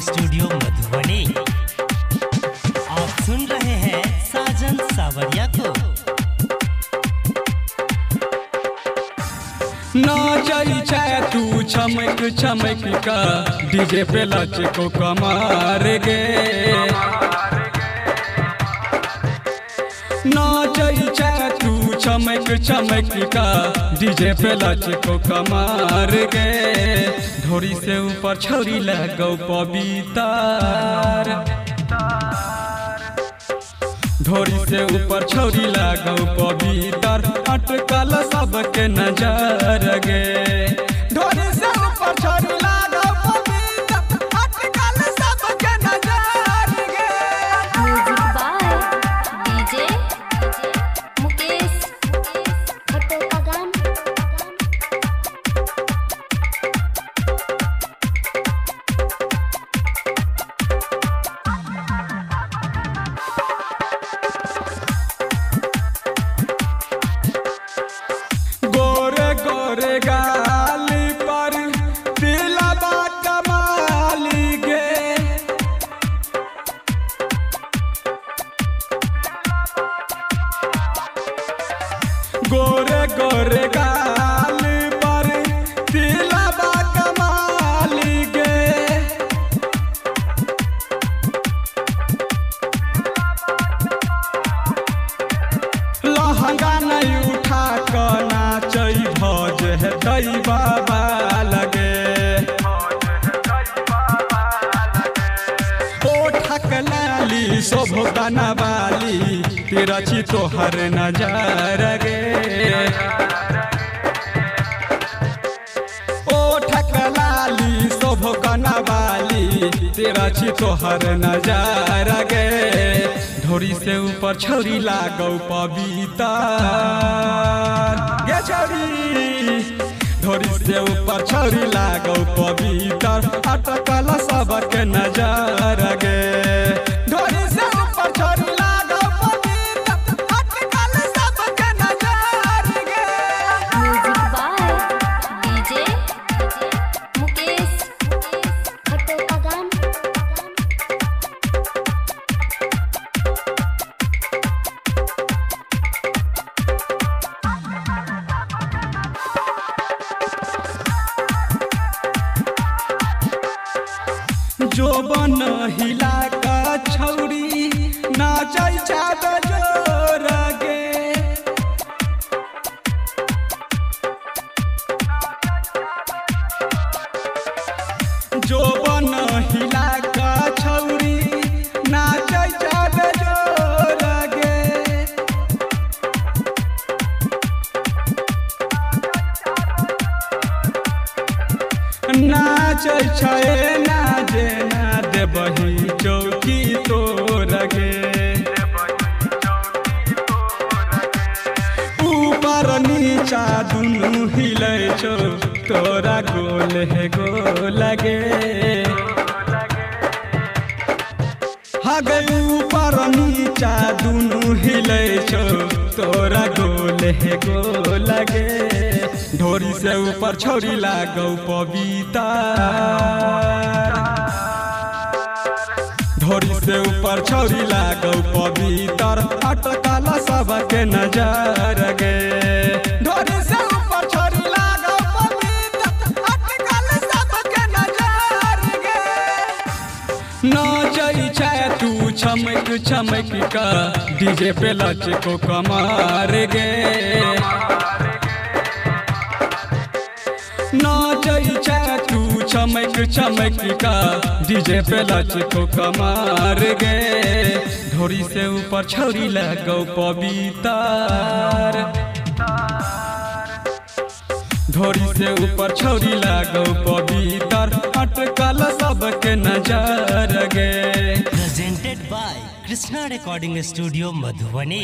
Studio Madhubani. आप सुन रहे हैं साजन सावरिया को। नाचई छै तू चमक चमक का डीजे पे लच को कमार गे। नाचई छै तू चमक चमक का डीजे पे लच को कमार गे। ढोरी से ऊपर छौरी लगौ पवित्र, ढोरी से ऊपर छौरी लगौ पवित्र, अटकल सबके नजर गे। ढोरी से ऊपर छौरी लगौ पवित्र, अटकल सबके नजर गे। म्यूजिक बाय डीजे मुकेश खट्टो का गान। गोरे गोरे गाली पर दिलवा कमाली गे। गोरे गोरे गाली पर दिलवा कमाली गे। लहंगा नहीं उठा क नाचई भज है दई बाबा लगे। ओ ठकलाली शोभो वाली तेरा ची तोहर नजर गे। ओ ठकलाली शोभो वाली तेरा ची तोहर नजर गे। ढोरी से ऊपर छौरी लागौ पवित्र गे छौरी। ढोरी से ऊपर छौरी लागौ पवित्र, अटकल सबके नजर गे। ढोरी से ऊपर छौरी लागौ पवित्र, अटकल सबके नजर गे। म्यूजिक बाय डीजे मुकेश खट्टो का गान। जोबन हिला का छौरी नाचै छै जोर गे। जोबन हिला का छौरी नाचै छै जोर गे। नाचै छै ना जेना देबही चौकी तोर गे। ऊपर नीचा दुनू हिलै छौ तोरा गोल है गोल गे। हगे ऊपर नीचा दुनू हिलै छौ तोरा गोल है गोल गे। ढोरी से ऊपर छौरी लागौ पवित्र, ढोरी से ऊपर छौरी लागौ पवित्र, अटकल सबके नजर गे। ढोरी से ऊपर छौरी लागौ पवित्र, अटकल सबके नजर गे। नाचई छै तू चमक चमक का डीजे पे लच को कमार गे। नाचई छै तू चमक चमक का डीजे पे लच को कमार गे। ढोरी से ऊपर छौरी लगौ पवित्र, ढोरी से ऊपर छौरी लगौ पवित्र, अटकल सबके नजर गे। Presented by Krishna recording studio Madhubani.